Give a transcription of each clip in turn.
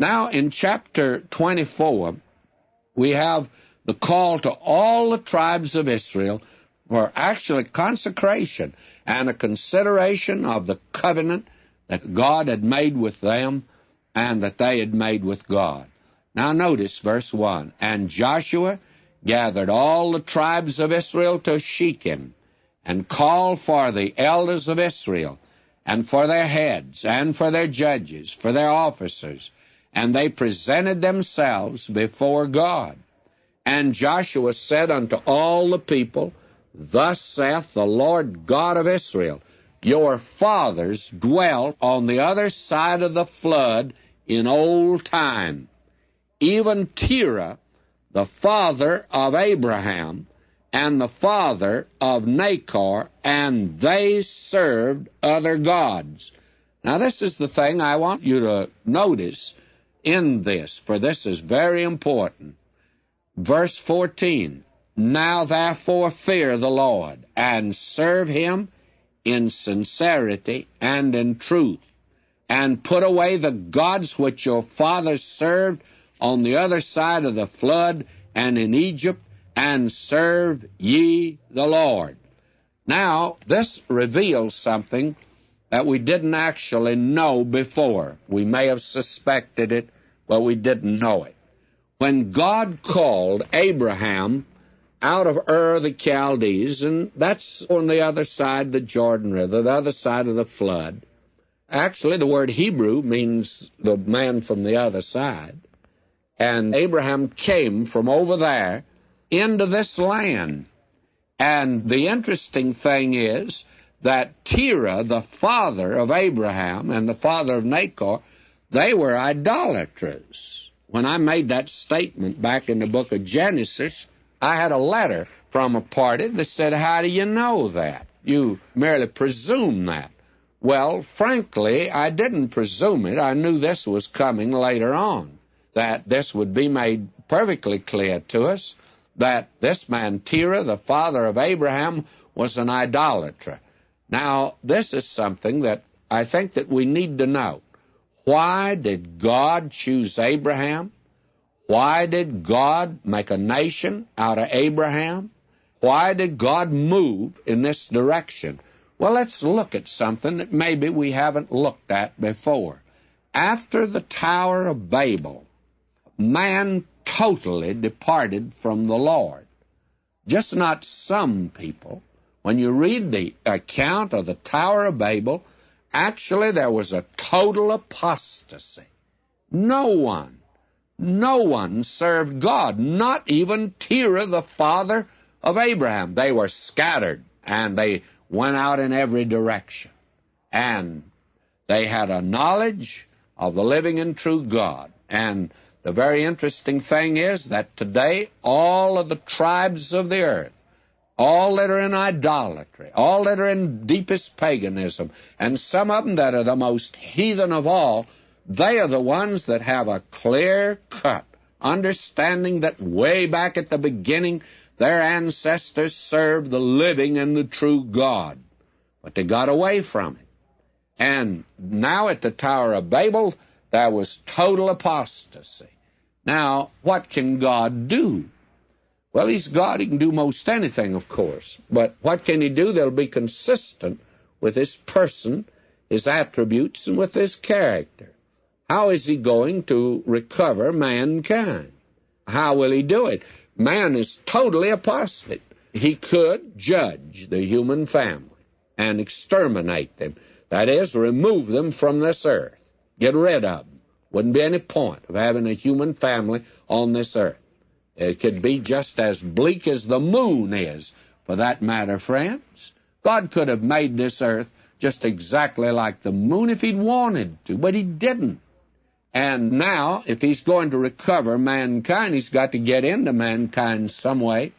Now, in chapter 24, we have the call to all the tribes of Israel for actually consecration and a consideration of the covenant that God had made with them and that they had made with God. Now notice verse 1, "And Joshua gathered all the tribes of Israel to Shechem, and called for the elders of Israel, and for their heads, and for their judges, for their officers, and they presented themselves before God. And Joshua said unto all the people, Thus saith the Lord God of Israel, Your fathers dwelt on the other side of the flood in old time, even Terah, the father of Abraham, and the father of Nachor, and they served other gods." Now this is the thing I want you to notice in this, for this is very important. Verse 14, "Now therefore fear the Lord, and serve him in sincerity and in truth, and put away the gods which your fathers served on the other side of the flood and in Egypt, and serve ye the Lord." Now, this reveals something that we didn't actually know before. We may have suspected it, but we didn't know it. When God called Abraham out of Ur of the Chaldees, and that's on the other side of the Jordan River, the other side of the flood. Actually, the word Hebrew means the man from the other side. And Abraham came from over there into this land. And the interesting thing is that Terah, the father of Abraham and the father of Nachor, they were idolaters. When I made that statement back in the book of Genesis, I had a letter from a party that said, "How do you know that? You merely presume that." Well, frankly, I didn't presume it. I knew this was coming later on, that this would be made perfectly clear to us, that this man Terah, the father of Abraham, was an idolater. Now, this is something that I think that we need to know. Why did God choose Abraham? Why did God make a nation out of Abraham? Why did God move in this direction? Well, let's look at something that maybe we haven't looked at before. After the Tower of Babel, man totally departed from the Lord. Just not some people. When you read the account of the Tower of Babel, actually there was a total apostasy. No one served God, not even Terah, the father of Abraham. They were scattered, and they went out in every direction. And they had a knowledge of the living and true God. And the very interesting thing is that today all of the tribes of the earth, all that are in idolatry, all that are in deepest paganism, and some of them that are the most heathen of all, they are the ones that have a clear-cut understanding that way back at the beginning their ancestors served the living and the true God. But they got away from it. And now at the Tower of Babel, there was total apostasy. Now, what can God do? Well, he's God. He can do most anything, of course. But what can he do that'll be consistent with his person, his attributes, and with his character? How is he going to recover mankind? How will he do it? Man is totally apostate. He could judge the human family and exterminate them. That is, remove them from this earth. Get rid of them. Wouldn't be any point of having a human family on this earth. It could be just as bleak as the moon is, for that matter, friends. God could have made this earth just exactly like the moon if he'd wanted to, but he didn't. And now, if he's going to recover mankind, he's got to get into mankind some way.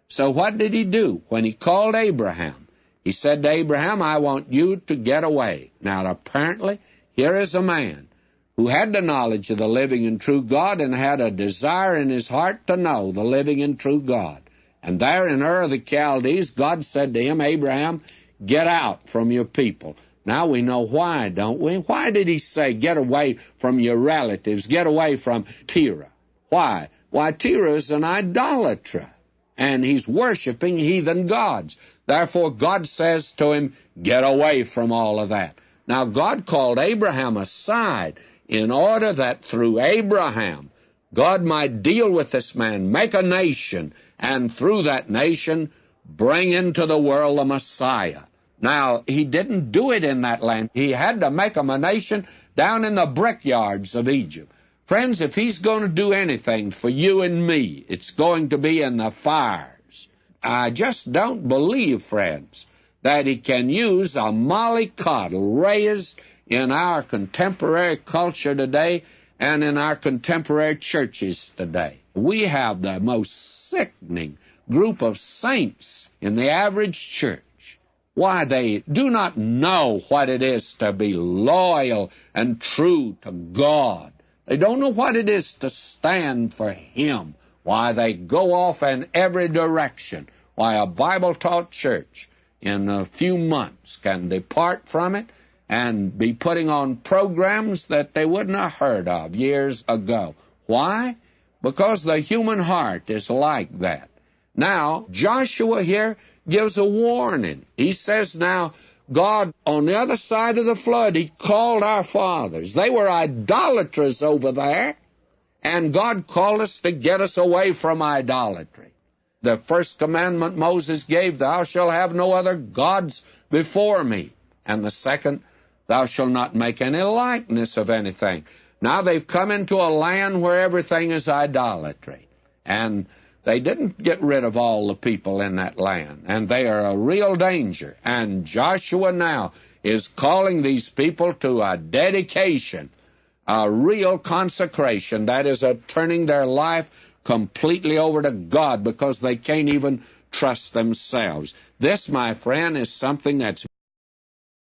So what did he do? When he called Abraham, he said to Abraham, "I want you to get away." Now, apparently, here is a man who had the knowledge of the living and true God and had a desire in his heart to know the living and true God. And there in Ur of the Chaldees, God said to him, "Abraham, get out from your people. Now we know why, don't we? Why did he say, get away from your relatives, get away from Terah? Why? Why, Terah is an idolater, and he's worshiping heathen gods. Therefore, God says to him, get away from all of that. Now, God called Abraham aside in order that through Abraham, God might deal with this man, make a nation, and through that nation, bring into the world the Messiah. Now, he didn't do it in that land. He had to make him a nation down in the brickyards of Egypt. Friends, if he's going to do anything for you and me, it's going to be in the fires. I just don't believe, friends, that he can use a mollycoddle raised in our contemporary culture today and in our contemporary churches today. We have the most sickening group of saints in the average church. Why, they do not know what it is to be loyal and true to God. They don't know what it is to stand for Him. Why, they go off in every direction. Why, a Bible-taught church in a few months can depart from it and be putting on programs that they wouldn't have heard of years ago. Why? Because the human heart is like that. Now, Joshua here gives a warning. He says now, God, on the other side of the flood, He called our fathers. They were idolaters over there, and God called us to get us away from idolatry. The first commandment Moses gave, thou shalt have no other gods before me. And the second, thou shalt not make any likeness of anything. Now they've come into a land where everything is idolatry. And they didn't get rid of all the people in that land, and they are a real danger. And Joshua now is calling these people to a dedication, a real consecration, that is, a turning their life completely over to God because they can't even trust themselves. This, my friend, is something that's